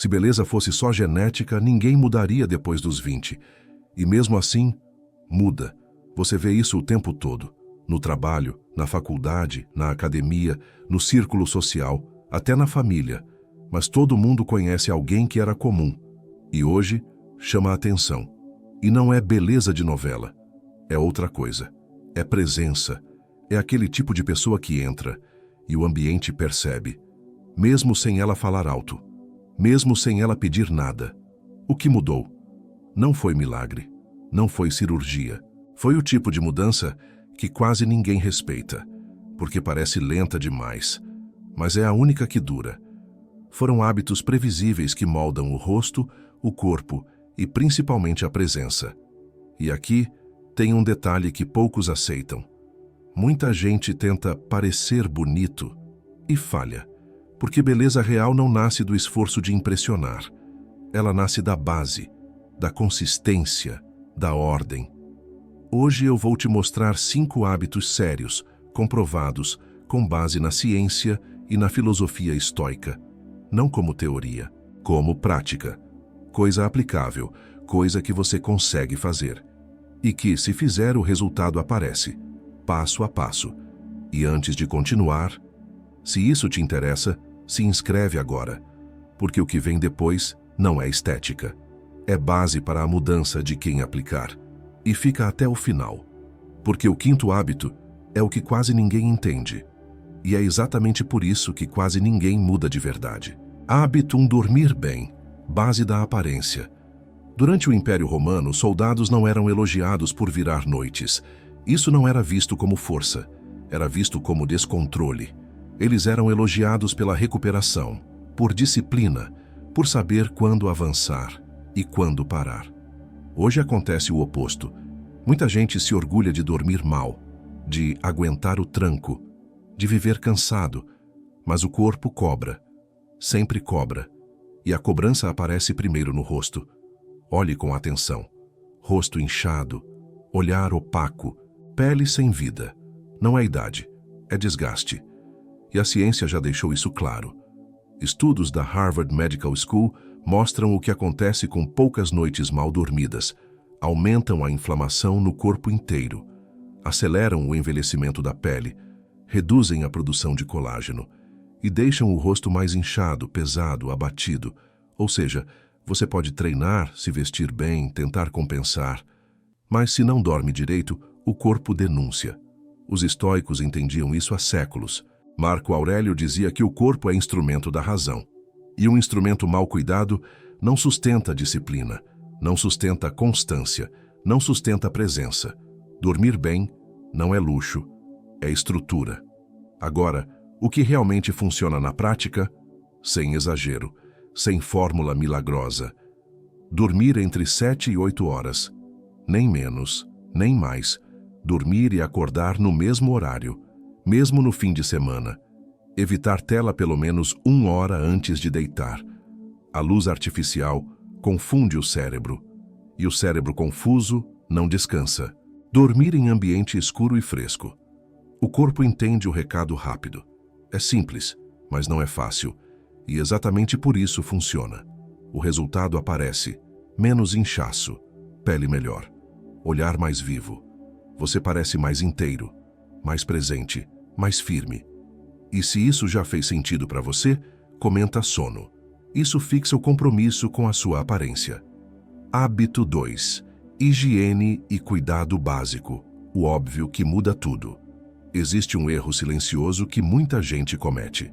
Se beleza fosse só genética, ninguém mudaria depois dos 20. E mesmo assim, muda. Você vê isso o tempo todo. No trabalho, na faculdade, na academia, no círculo social, até na família. Mas todo mundo conhece alguém que era comum. E hoje, chama a atenção. E não é beleza de novela. É outra coisa. É presença. É aquele tipo de pessoa que entra e o ambiente percebe. Mesmo sem ela falar alto. Mesmo sem ela pedir nada. O que mudou? Não foi milagre. Não foi cirurgia. Foi o tipo de mudança que quase ninguém respeita, porque parece lenta demais, mas é a única que dura. Foram hábitos previsíveis que moldam o rosto, o corpo e principalmente a presença. E aqui tem um detalhe que poucos aceitam. Muita gente tenta parecer bonito e falha, porque beleza real não nasce do esforço de impressionar. Ela nasce da base, da consistência, da ordem. Hoje eu vou te mostrar 5 hábitos sérios, comprovados, com base na ciência e na filosofia estoica. Não como teoria, como prática. Coisa aplicável, coisa que você consegue fazer. E que, se fizer, o resultado aparece, passo a passo. E antes de continuar, se isso te interessa, se inscreve agora, porque o que vem depois não é estética. É base para a mudança de quem aplicar. E fica até o final, porque o 5º hábito é o que quase ninguém entende. E é exatamente por isso que quase ninguém muda de verdade. Hábito 1: dormir bem, base da aparência. Durante o Império Romano, soldados não eram elogiados por virar noites. Isso não era visto como força, era visto como descontrole. Eles eram elogiados pela recuperação, por disciplina, por saber quando avançar e quando parar. Hoje acontece o oposto. Muita gente se orgulha de dormir mal, de aguentar o tranco, de viver cansado, mas o corpo cobra, sempre cobra, e a cobrança aparece primeiro no rosto. Olhe com atenção. Rosto inchado, olhar opaco, pele sem vida. Não é idade, é desgaste. E a ciência já deixou isso claro. Estudos da Harvard Medical School mostram o que acontece com poucas noites mal dormidas. Aumentam a inflamação no corpo inteiro, aceleram o envelhecimento da pele, reduzem a produção de colágeno e deixam o rosto mais inchado, pesado, abatido. Ou seja, você pode treinar, se vestir bem, tentar compensar, mas se não dorme direito, o corpo denuncia. Os estoicos entendiam isso há séculos. Marco Aurélio dizia que o corpo é instrumento da razão. E um instrumento mal cuidado não sustenta a disciplina, não sustenta a constância, não sustenta a presença. Dormir bem não é luxo, é estrutura. Agora, o que realmente funciona na prática? Sem exagero, sem fórmula milagrosa. Dormir entre 7 e 8 horas. Nem menos, nem mais. Dormir e acordar no mesmo horário, mesmo no fim de semana. Evitar tela pelo menos 1 hora antes de deitar. A luz artificial confunde o cérebro, e o cérebro confuso não descansa. Dormir em ambiente escuro e fresco. O corpo entende o recado rápido. É simples, mas não é fácil, e exatamente por isso funciona. O resultado aparece: menos inchaço, pele melhor, olhar mais vivo. Você parece mais inteiro, mais presente, mais firme. E se isso já fez sentido para você, comenta sono. Isso fixa o compromisso com a sua aparência. Hábito 2. Higiene e cuidado básico. O óbvio que muda tudo. Existe um erro silencioso que muita gente comete: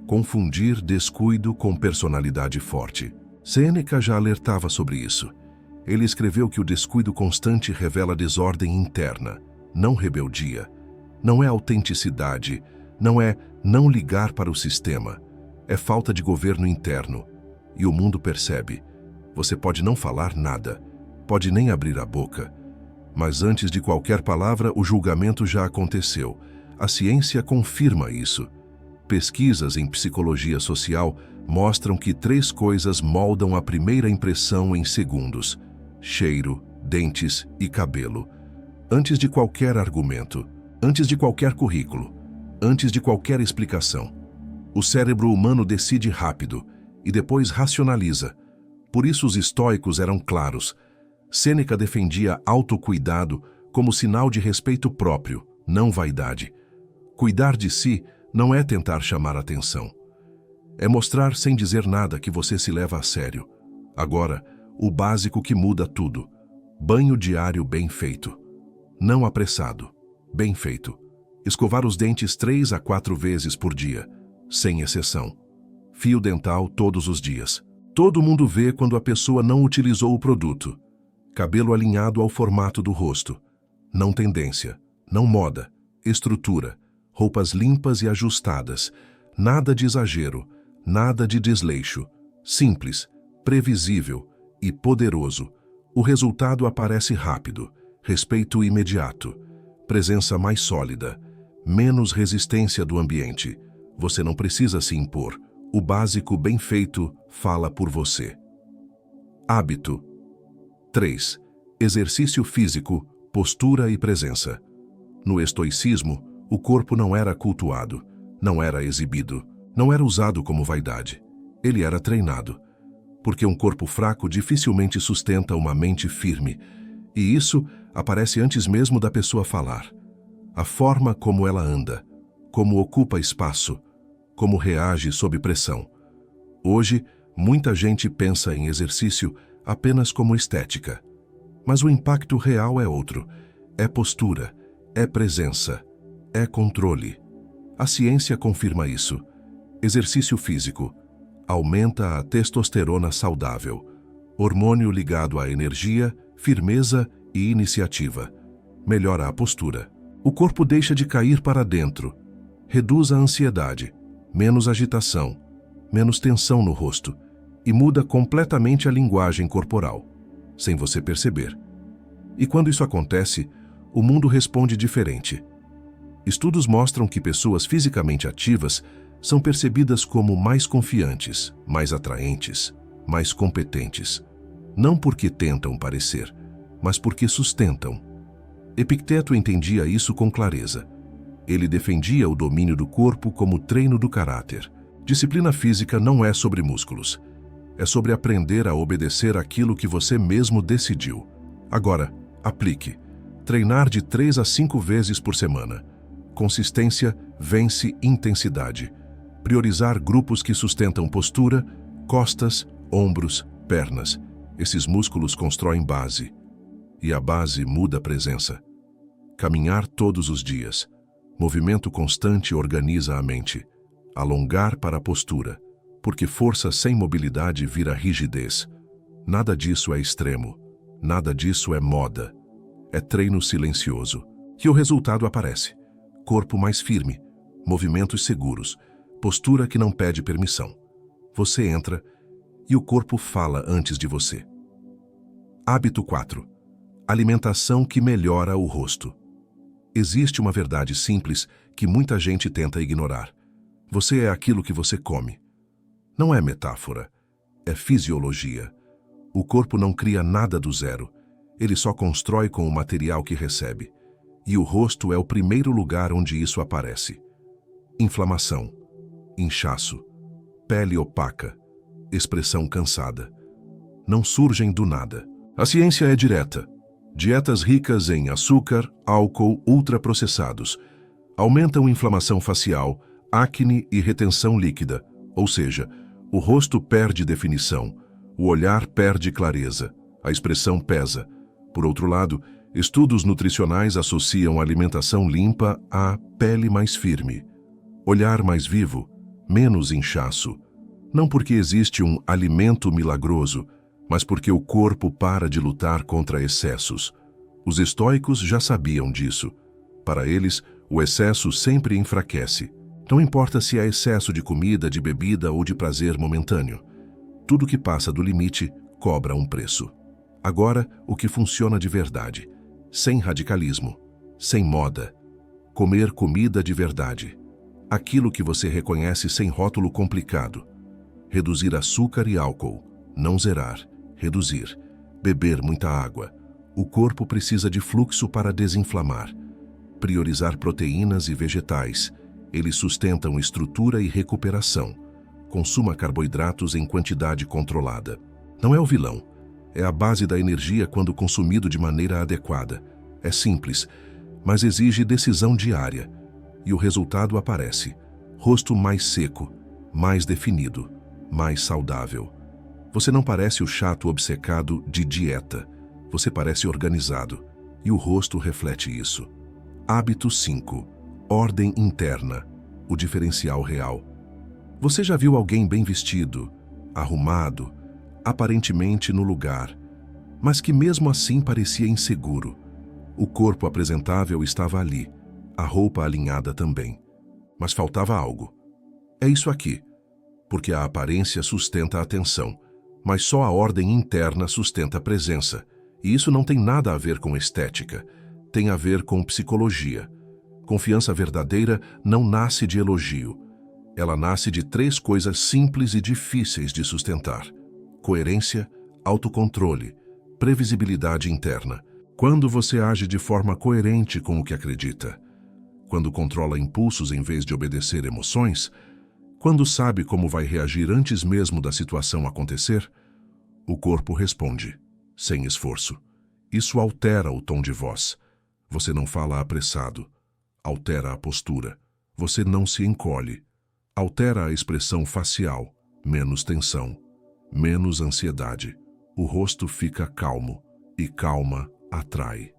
confundir descuido com personalidade forte. Sêneca já alertava sobre isso. Ele escreveu que o descuido constante revela desordem interna, não rebeldia. Não é autenticidade, não é não ligar para o sistema. É falta de governo interno. E o mundo percebe. Você pode não falar nada, pode nem abrir a boca. Mas antes de qualquer palavra, o julgamento já aconteceu. A ciência confirma isso. Pesquisas em psicologia social mostram que 3 coisas moldam a primeira impressão em segundos: cheiro, dentes e cabelo. Antes de qualquer argumento, antes de qualquer currículo, antes de qualquer explicação. O cérebro humano decide rápido, e depois racionaliza. Por isso os estoicos eram claros. Sêneca defendia autocuidado como sinal de respeito próprio, não vaidade. Cuidar de si não é tentar chamar atenção. É mostrar sem dizer nada que você se leva a sério. Agora, o básico que muda tudo. Banho diário bem feito. Não apressado. Bem feito. Escovar os dentes 3 a 4 vezes por dia, sem exceção. Fio dental todos os dias. Todo mundo vê quando a pessoa não utilizou o produto. Cabelo alinhado ao formato do rosto. Não tendência, não moda, estrutura. Roupas limpas e ajustadas. Nada de exagero, nada de desleixo. Simples, previsível e poderoso. O resultado aparece rápido, respeito imediato, presença mais sólida, menos resistência do ambiente. Você não precisa se impor. O básico bem feito fala por você. Hábito. 3. Exercício físico, postura e presença. No estoicismo, o corpo não era cultuado, não era exibido, não era usado como vaidade. Ele era treinado. Porque um corpo fraco dificilmente sustenta uma mente firme. E isso aparece antes mesmo da pessoa falar. A forma como ela anda, como ocupa espaço, como reage sob pressão. Hoje, muita gente pensa em exercício apenas como estética. Mas o impacto real é outro. É postura, é presença, é controle. A ciência confirma isso. Exercício físico aumenta a testosterona saudável, hormônio ligado à energia, firmeza e iniciativa. Melhora a postura. O corpo deixa de cair para dentro. Reduz a ansiedade, menos agitação, menos tensão no rosto e muda completamente a linguagem corporal, sem você perceber. E quando isso acontece, o mundo responde diferente. Estudos mostram que pessoas fisicamente ativas são percebidas como mais confiantes, mais atraentes, mais competentes. Não porque tentam parecer, mas porque sustentam. Epicteto entendia isso com clareza. Ele defendia o domínio do corpo como treino do caráter. Disciplina física não é sobre músculos. É sobre aprender a obedecer aquilo que você mesmo decidiu. Agora, aplique. Treinar de 3 a 5 vezes por semana. Consistência vence intensidade. Priorizar grupos que sustentam postura, costas, ombros, pernas. Esses músculos constroem base. E a base muda a presença. Caminhar todos os dias. Movimento constante organiza a mente. Alongar para a postura, porque força sem mobilidade vira rigidez. Nada disso é extremo. Nada disso é moda. É treino silencioso. E o resultado aparece. Corpo mais firme, movimentos seguros, postura que não pede permissão. Você entra e o corpo fala antes de você. Hábito 4. Alimentação que melhora o rosto. Existe uma verdade simples que muita gente tenta ignorar. Você é aquilo que você come. Não é metáfora, é fisiologia. O corpo não cria nada do zero. Ele só constrói com o material que recebe. E o rosto é o primeiro lugar onde isso aparece. Inflamação, inchaço, pele opaca, expressão cansada. Não surgem do nada. A ciência é direta. Dietas ricas em açúcar, álcool, ultraprocessados aumentam inflamação facial, acne e retenção líquida, ou seja, o rosto perde definição, o olhar perde clareza, a expressão pesa. Por outro lado, estudos nutricionais associam alimentação limpa a pele mais firme, olhar mais vivo, menos inchaço. Não porque existe um alimento milagroso, mas porque o corpo para de lutar contra excessos. Os estoicos já sabiam disso. Para eles, o excesso sempre enfraquece. Não importa se é excesso de comida, de bebida ou de prazer momentâneo. Tudo que passa do limite cobra um preço. Agora, o que funciona de verdade. Sem radicalismo, sem moda. Comer comida de verdade. Aquilo que você reconhece sem rótulo complicado. Reduzir açúcar e álcool. Não zerar. Reduzir. Beber muita água. O corpo precisa de fluxo para desinflamar. Priorizar proteínas e vegetais. Eles sustentam estrutura e recuperação. consuma carboidratos em quantidade controlada. Não é o vilão, é a base da energia quando consumido de maneira adequada. É simples, mas exige decisão diária. E o resultado aparece. Rosto mais seco, mais definido, mais saudável. Você não parece o chato obcecado de dieta. Você parece organizado. E o rosto reflete isso. Hábito 5. Ordem interna. O diferencial real. Você já viu alguém bem vestido, arrumado, aparentemente no lugar, mas que mesmo assim parecia inseguro? O corpo apresentável estava ali, a roupa alinhada também. Mas faltava algo. É isso aqui, porque a aparência sustenta a atenção, mas só a ordem interna sustenta a presença. E isso não tem nada a ver com estética, tem a ver com psicologia. Confiança verdadeira não nasce de elogio. Ela nasce de 3 coisas simples e difíceis de sustentar: coerência, autocontrole, previsibilidade interna. Quando você age de forma coerente com o que acredita, quando controla impulsos em vez de obedecer emoções, quando sabe como vai reagir antes mesmo da situação acontecer, o corpo responde, sem esforço. Isso altera o tom de voz. Você não fala apressado. Altera a postura. Você não se encolhe. Altera a expressão facial. Menos tensão. Menos ansiedade. O rosto fica calmo. E calma atrai.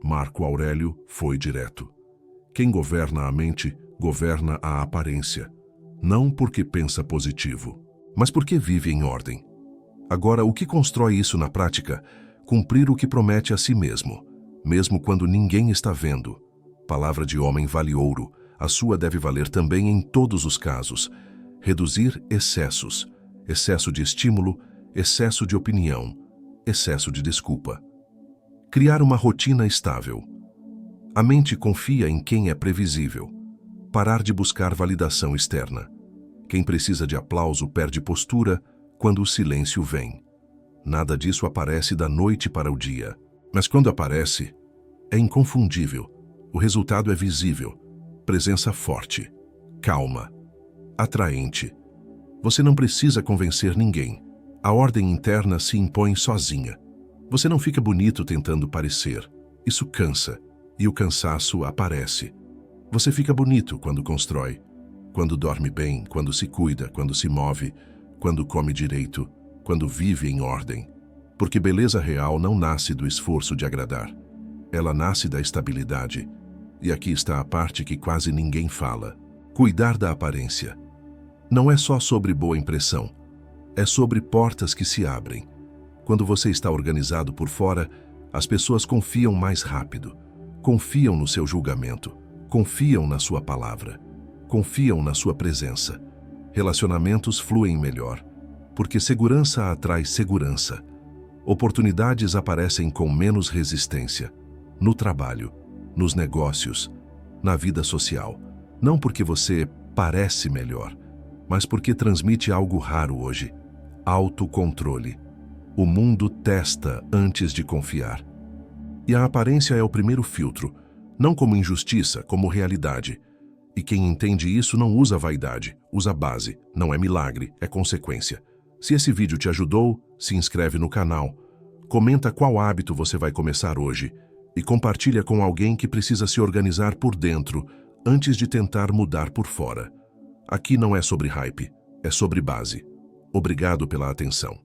Marco Aurélio foi direto. Quem governa a mente, governa a aparência. Não porque pensa positivo, mas porque vive em ordem. Agora, o que constrói isso na prática? Cumprir o que promete a si mesmo, mesmo quando ninguém está vendo. Palavra de homem vale ouro, a sua deve valer também em todos os casos. Reduzir excessos, excesso de estímulo, excesso de opinião, excesso de desculpa. Criar uma rotina estável. A mente confia em quem é previsível. Parar de buscar validação externa. Quem precisa de aplauso perde postura quando o silêncio vem. Nada disso aparece da noite para o dia. Mas quando aparece, é inconfundível. O resultado é visível. Presença forte, calma, atraente. Você não precisa convencer ninguém. A ordem interna se impõe sozinha. Você não fica bonito tentando parecer. Isso cansa, e o cansaço aparece. Você fica bonito quando constrói, quando dorme bem, quando se cuida, quando se move, quando come direito, quando vive em ordem. Porque beleza real não nasce do esforço de agradar. Ela nasce da estabilidade. E aqui está a parte que quase ninguém fala. Cuidar da aparência. Não é só sobre boa impressão. É sobre portas que se abrem. Quando você está organizado por fora, as pessoas confiam mais rápido. Confiam no seu julgamento. Confiam na sua palavra. Confiam na sua presença. Relacionamentos fluem melhor. Porque segurança atrai segurança. Oportunidades aparecem com menos resistência. No trabalho, nos negócios, na vida social. Não porque você parece melhor, mas porque transmite algo raro hoje: autocontrole. O mundo testa antes de confiar. E a aparência é o primeiro filtro, não como injustiça, como realidade. E quem entende isso não usa vaidade, usa base. Não é milagre, é consequência. Se esse vídeo te ajudou, se inscreve no canal. Comenta qual hábito você vai começar hoje e compartilha com alguém que precisa se organizar por dentro antes de tentar mudar por fora. Aqui não é sobre hype, é sobre base. Obrigado pela atenção.